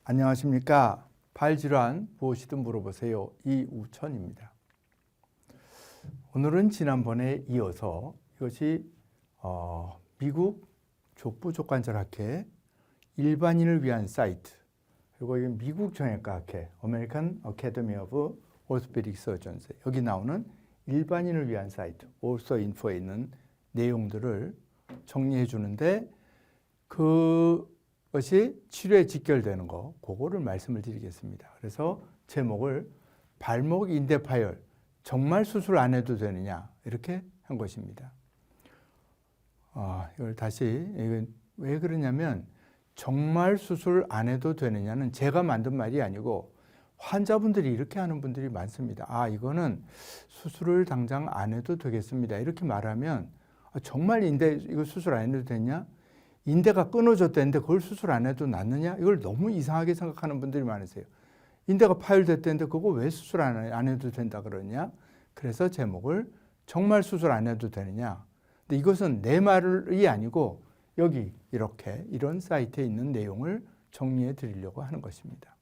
안녕하십니까. 발질환 무엇이든 물어보세요. 이우천입니다. 오늘은 지난번에 이어서 이것이 미국 족부족관절학회 일반인을 위한 사이트, 그리고 미국 정형외과학회 American Academy of Orthopedic Surgeons, 여기 나오는 일반인을 위한 사이트 Also Info에 있는 내용들을 정리해 주는데, 그것이 치료에 직결되는 거, 그거를 말씀을 드리겠습니다. 그래서 제목을 발목 인대 파열 정말 수술 안 해도 되느냐, 이렇게 한 것입니다. 이걸 다시, 이건 왜 그러냐면, 정말 수술 안 해도 되느냐는 제가 만든 말이 아니고 환자분들이 이렇게 하는 분들이 많습니다. 이거는 수술을 당장 안 해도 되겠습니다, 이렇게 말하면 정말 인대 이거 수술 안 해도 되냐? 인대가 끊어졌다는데 그걸 수술 안 해도 낫느냐? 이걸 너무 이상하게 생각하는 분들이 많으세요. 인대가 파열됐다는데 그거 왜 수술 안 해도 된다 그러냐? 그래서 제목을 정말 수술 안 해도 되느냐? 근데 이것은 내 말이 아니고 여기 이렇게 이런 사이트에 있는 내용을 정리해 드리려고 하는 것입니다.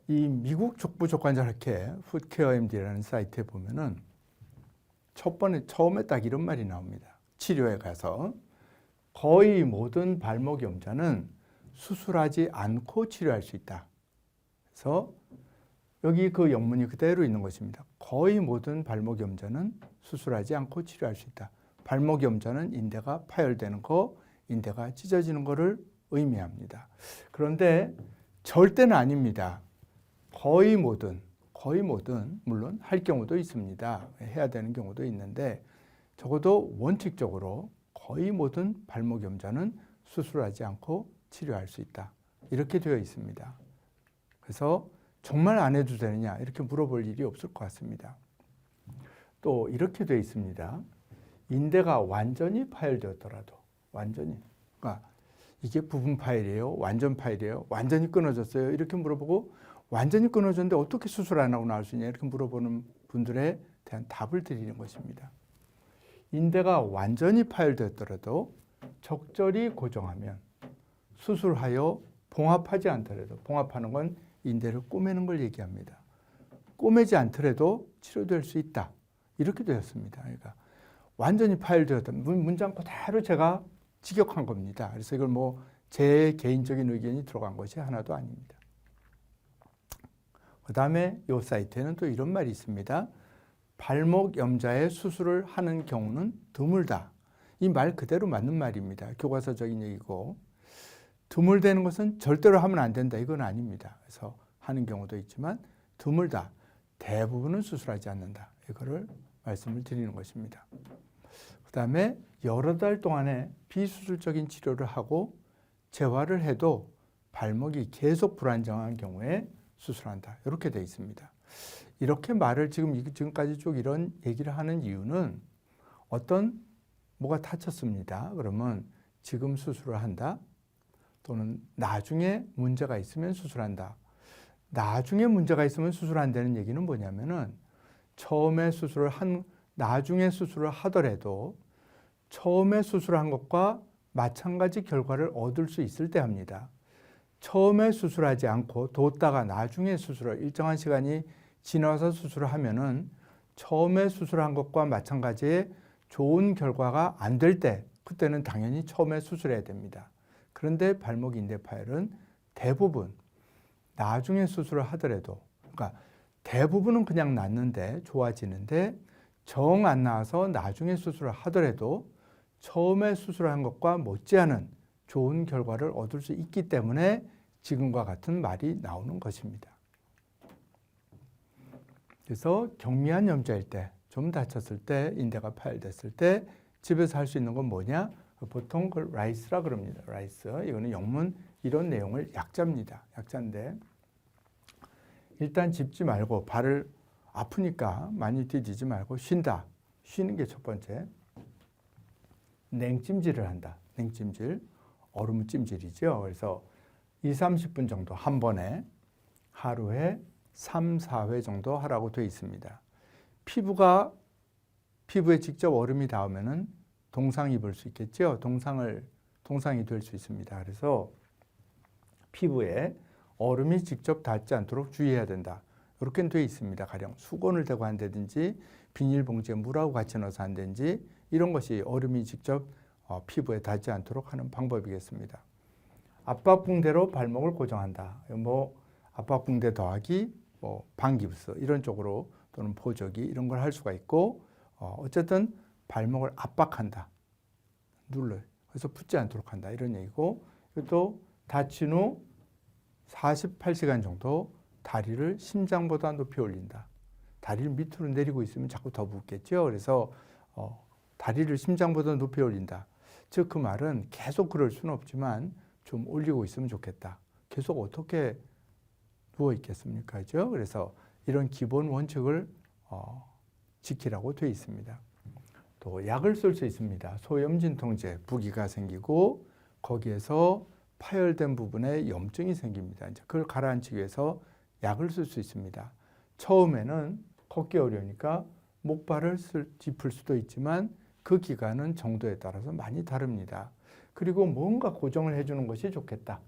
이 미국 족부족관절학회 풋케어 MD라는 사이트에 보면은 처음에 딱 이런 말이 나옵니다. 치료에 가서 거의 모든 발목 염좌는 수술하지 않고 치료할 수 있다. 그래서 여기 그 영문이 그대로 있는 것입니다. 거의 모든 발목 염좌는 수술하지 않고 치료할 수 있다. 발목 염좌는 인대가 파열되는 거, 인대가 찢어지는 것을 의미합니다. 그런데 절대는 아닙니다. 거의 모든, 물론 할 경우도 있습니다. 해야 되는 경우도 있는데, 적어도 원칙적으로 거의 모든 발목 염좌는 수술하지 않고 치료할 수 있다, 이렇게 되어 있습니다. 그래서 정말 안 해도 되느냐, 이렇게 물어볼 일이 없을 것 같습니다. 또 이렇게 되어 있습니다. 인대가 완전히 파열되었더라도, 그러니까 이게 부분 파열이에요, 완전 파열이에요, 완전히 끊어졌어요, 이렇게 물어보고, 완전히 끊어졌는데 어떻게 수술 안 하고 나올 수 있냐, 이렇게 물어보는 분들에 대한 답을 드리는 것입니다. 인대가 완전히 파열되었더라도 적절히 고정하면, 수술하여 봉합하지 않더라도, 봉합하는 건 인대를 꼬매는 걸 얘기합니다. 꼬매지 않더라도 치료될 수 있다, 이렇게 되었습니다. 그러니까 완전히 파열되었다, 문장 그대로 제가 직역한 겁니다. 그래서 이걸 제 개인적인 의견이 들어간 것이 하나도 아닙니다. 그 다음에 이 사이트에는 또 이런 말이 있습니다. 발목 염좌에 수술을 하는 경우는 드물다. 이 말 그대로 맞는 말입니다. 교과서적인 얘기고, 드물다는 것은 절대로 하면 안 된다, 이건 아닙니다. 그래서 하는 경우도 있지만 드물다, 대부분은 수술하지 않는다, 이거를 말씀을 드리는 것입니다. 그 다음에 여러 달 동안에 비수술적인 치료를 하고 재활을 해도 발목이 계속 불안정한 경우에 수술한다, 이렇게 되어 있습니다. 이렇게 말을 지금까지 쭉 이런 얘기를 하는 이유는, 뭐가 다쳤습니다. 그러면 지금 수술을 한다, 또는 나중에 문제가 있으면 수술한다. 나중에 문제가 있으면 수술한다는 얘기는 뭐냐면은, 나중에 수술을 하더라도 처음에 수술한 것과 마찬가지 결과를 얻을 수 있을 때 합니다. 처음에 수술하지 않고 뒀다가 나중에 일정한 시간이 지나서 수술을 하면은 처음에 수술한 것과 마찬가지의 좋은 결과가 안 될 때, 그때는 당연히 처음에 수술해야 됩니다. 그런데 발목 인대 파열은 대부분 나중에 수술을 하더라도, 그러니까 대부분은 그냥 낫는데, 좋아지는데, 정 안 나와서 나중에 수술을 하더라도 처음에 수술한 것과 못지않은 좋은 결과를 얻을 수 있기 때문에 지금과 같은 말이 나오는 것입니다. 그래서 경미한 염좌일 때, 좀 다쳤을 때, 인대가 파열됐을 때 집에서 할 수 있는 건 뭐냐? 보통 그걸 라이스라 그럽니다. 라이스. 이거는 영문 이런 내용을 약자입니다. 약자인데, 일단 짚지 말고, 발을 아프니까 많이 디디지 말고 쉰다. 쉬는 게 첫 번째. 냉찜질을 한다. 냉찜질. 얼음 찜질이죠. 그래서 20-30분 정도 한 번에 하루에 3-4회 정도 하라고 되어 있습니다. 피부에 직접 얼음이 닿으면은 동상 입을 수 있겠죠. 동상이 될 수 있습니다. 그래서 피부에 얼음이 직접 닿지 않도록 주의해야 된다. 이렇게 되어 있습니다. 가령 수건을 대고 한다든지 비닐봉지에 물하고 같이 넣어서 한다든지 이런 것이 얼음이 직접 피부에 닿지 않도록 하는 방법이겠습니다. 압박붕대로 발목을 고정한다. 뭐 압박붕대 더하기 뭐 방기부스 이런 쪽으로 또는 보조기 이런 걸 할 수가 있고 어쨌든 발목을 압박한다. 눌러요. 그래서 붙지 않도록 한다. 이런 얘기고 또 다친 후 48시간 정도 다리를 심장보다 높이 올린다. 다리를 밑으로 내리고 있으면 자꾸 더 붓겠죠. 그래서 다리를 심장보다 높이 올린다. 즉 그 말은 계속 그럴 수는 없지만 좀 올리고 있으면 좋겠다. 계속 어떻게 누워 있겠습니까? 그죠? 그래서 이런 기본 원칙을 지키라고 되어 있습니다. 또 약을 쓸 수 있습니다. 소염진통제, 부기가 생기고 거기에서 파열된 부분에 염증이 생깁니다. 이제 그걸 가라앉히기 위해서 약을 쓸 수 있습니다. 처음에는 걷기 어려우니까 목발을 짚을 수도 있지만 그 기간은 정도에 따라서 많이 다릅니다. 그리고 뭔가 고정을 해주는 것이 좋겠다.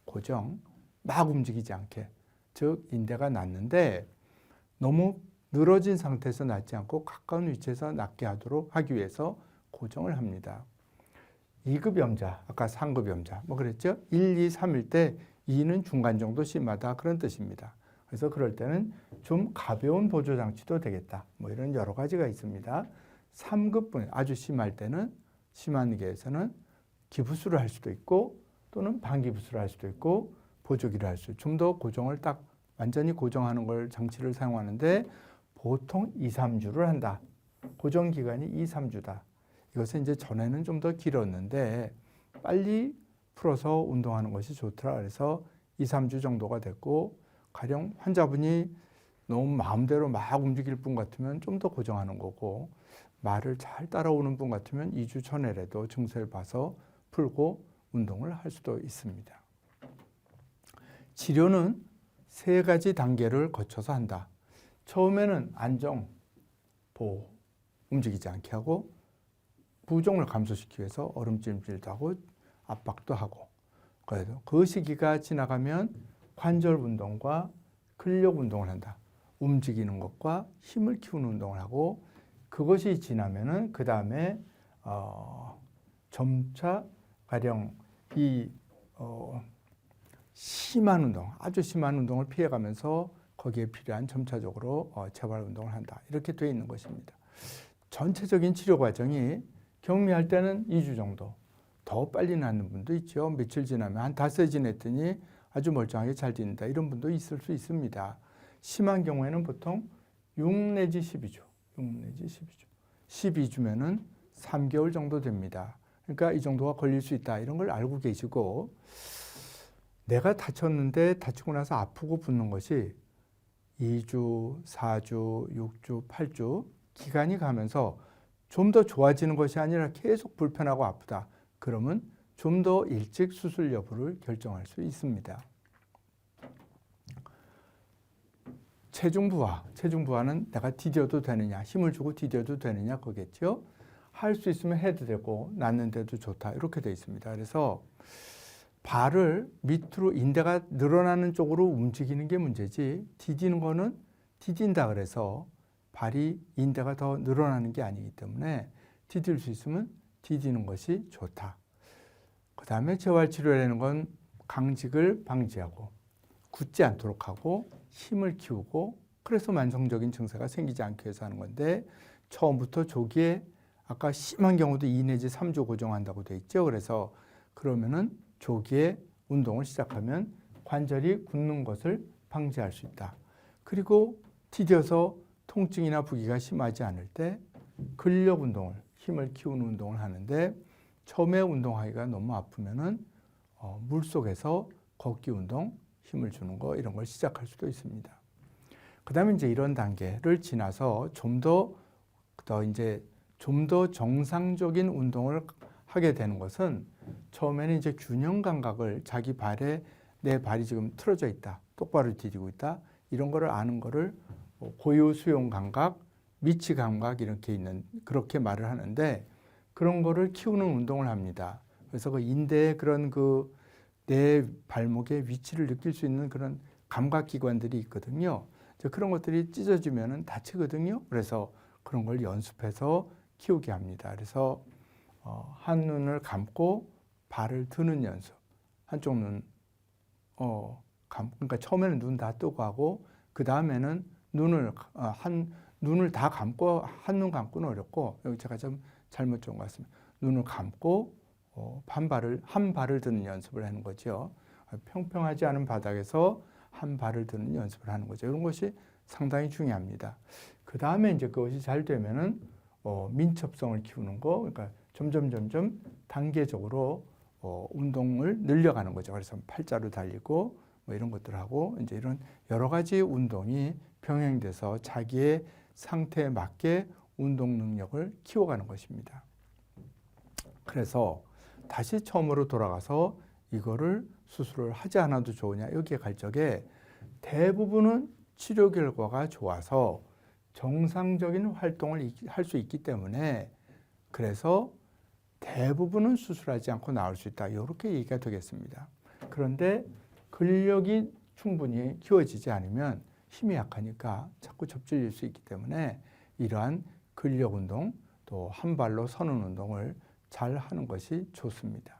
고정, 막 움직이지 않게. 즉 인대가 났는데 너무 늘어진 상태에서 낫지 않고 가까운 위치에서 낫게 하기 위해서 고정을 합니다. 2급 염자, 아까 3급 염자 뭐 그랬죠? 1, 2, 3일 때 2는 중간 정도 심하다 그런 뜻입니다. 그래서 그럴 때는 좀 가벼운 보조 장치도 되겠다. 뭐 이런 여러 가지가 있습니다. 3급분 아주 심할 때는 심한 게에서는 기부스를 할 수도 있고 또는 반기부스를 할 수도 있고 보조기를 할 수, 좀 더 고정을 딱 완전히 고정하는 걸 장치를 사용하는데 보통 2, 3주를 한다. 고정 기간이 2, 3주다. 이것은 이제 전에는 좀 더 길었는데 빨리 풀어서 운동하는 것이 좋더라. 그래서 2, 3주 정도가 됐고 가령 환자분이 너무 마음대로 막 움직일 분 같으면 좀 더 고정하는 거고 말을 잘 따라오는 분 같으면 2주 전에라도 증세를 봐서 풀고 운동을 할 수도 있습니다. 치료는 3가지 단계를 거쳐서 한다. 처음에는 안정, 보호, 움직이지 않게 하고 부종을 감소시키기 위해서 얼음찜질도 하고 압박도 하고 그래도 그 시기가 지나가면 관절 운동과 근력 운동을 한다. 움직이는 것과 힘을 키우는 운동을 하고 그것이 지나면은 그 다음에 점차 가령 이 심한 운동, 아주 심한 운동을 피해가면서 거기에 필요한 점차적으로 재활 운동을 한다. 이렇게 되어 있는 것입니다. 전체적인 치료 과정이 경미할 때는 2주 정도, 더 빨리 낫는 분도 있죠. 며칠 지나면 한 닷새 지냈더니 아주 멀쩡하게 잘 된다. 이런 분도 있을 수 있습니다. 심한 경우에는 보통 6 내지 12주, 6 내지 12주. 12주면은 3개월 정도 됩니다. 그러니까 이 정도가 걸릴 수 있다. 이런 걸 알고 계시고 내가 다쳤는데 다치고 나서 아프고 붓는 것이 2주, 4주, 6주, 8주 기간이 가면서 좀 더 좋아지는 것이 아니라 계속 불편하고 아프다. 그러면 좀 더 일찍 수술 여부를 결정할 수 있습니다. 체중 부하는 내가 디뎌도 되느냐, 힘을 주고 디뎌도 되느냐 거겠죠. 할 수 있으면 해도 되고 낫는데도 좋다 이렇게 되어 있습니다. 그래서 발을 밑으로 인대가 늘어나는 쪽으로 움직이는 게 문제지 디디는 거는 디딘다 그래서 발이 인대가 더 늘어나는 게 아니기 때문에 디딜 수 있으면 디디는 것이 좋다. 그 다음에 재활치료라는 건 강직을 방지하고 굳지 않도록 하고 힘을 키우고 그래서 만성적인 증세가 생기지 않게 해서 하는 건데 처음부터 조기에 아까 심한 경우도 2 내지 3주 고정한다고 돼 있죠. 그래서 그러면은 조기에 운동을 시작하면 관절이 굳는 것을 방지할 수 있다. 그리고 디뎌서 통증이나 부기가 심하지 않을 때 근력 운동을, 힘을 키우는 운동을 하는데 처음에 운동하기가 너무 아프면은 물속에서 걷기 운동, 힘을 주는 거 이런 걸 시작할 수도 있습니다. 그 다음에 이제 이런 단계를 지나서 좀 더 정상적인 운동을 하게 되는 것은 처음에는 이제 균형 감각을 자기 발에 내 발이 지금 틀어져 있다, 똑바로 디디고 있다 이런 거를 아는 거를 고유 수용 감각, 미치 감각 이렇게 있는 그렇게 말을 하는데 그런 거를 키우는 운동을 합니다. 그래서 그 인대의 그런 그 내 발목의 위치를 느낄 수 있는 그런 감각기관들이 있거든요. 그런 것들이 찢어지면 다치거든요. 그래서 그런 걸 연습해서 키우게 합니다. 그래서 한 눈을 감고 발을 드는 연습. 한쪽 눈, 그러니까 처음에는 눈 다 뜨고 하고, 그 다음에는 눈을 다 감고, 한 눈 감고는 어렵고, 여기 제가 좀 잘못 적은 것 같습니다. 눈을 감고, 한 발을 드는 연습을 하는 거죠. 평평하지 않은 바닥에서 한 발을 드는 연습을 하는 거죠. 이런 것이 상당히 중요합니다. 그 다음에 이제 그것이 잘 되면은, 민첩성을 키우는 거, 그러니까 점점 단계적으로 운동을 늘려가는 거죠. 그래서 팔자로 달리고 뭐 이런 것들 하고 이제 이런 여러 가지 운동이 병행돼서 자기의 상태에 맞게 운동 능력을 키워가는 것입니다. 그래서 다시 처음으로 돌아가서 이거를 수술을 하지 않아도 좋으냐, 여기에 갈 적에 대부분은 치료 결과가 좋아서 정상적인 활동을 할 수 있기 때문에, 그래서 대부분은 수술하지 않고 나올 수 있다, 이렇게 얘기가 되겠습니다. 그런데 근력이 충분히 키워지지 않으면 힘이 약하니까 자꾸 접질릴 수 있기 때문에 이러한 근력 운동, 또 한 발로 서는 운동을 잘 하는 것이 좋습니다.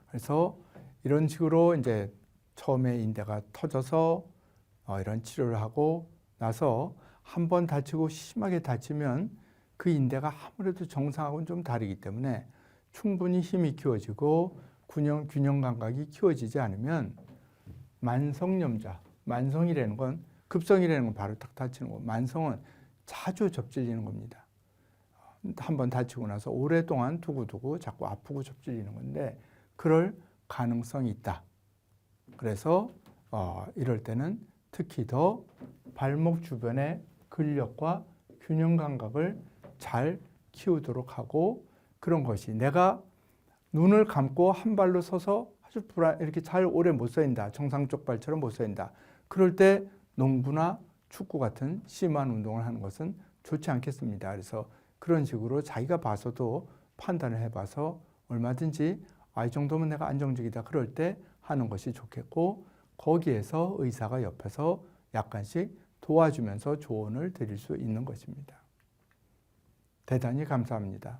그래서 이런 식으로 이제 처음에 인대가 터져서 이런 치료를 하고 나서 한 번 다치고 심하게 다치면 그 인대가 아무래도 정상하고는 좀 다르기 때문에 충분히 힘이 키워지고 균형 감각이 키워지지 않으면 만성염자, 만성이라는 건, 급성이라는 건 바로 딱 다치는 거고, 만성은 자주 접질리는 겁니다. 한 번 다치고 나서 오랫동안 두고두고 자꾸 아프고 접질리는 건데, 그럴 가능성이 있다. 그래서 이럴 때는 특히 더 발목 주변의 근력과 균형 감각을 잘 키우도록 하고, 그런 것이 내가 눈을 감고 한 발로 서서 아주 이렇게 잘 오래 못 서인다, 정상적 발처럼 못 서인다, 그럴 때 농구나 축구 같은 심한 운동을 하는 것은 좋지 않겠습니다. 그래서 그런 식으로 자기가 봐서도 판단을 해봐서 얼마든지 이 정도면 내가 안정적이다, 그럴 때 하는 것이 좋겠고, 거기에서 의사가 옆에서 약간씩 도와주면서 조언을 드릴 수 있는 것입니다. 대단히 감사합니다.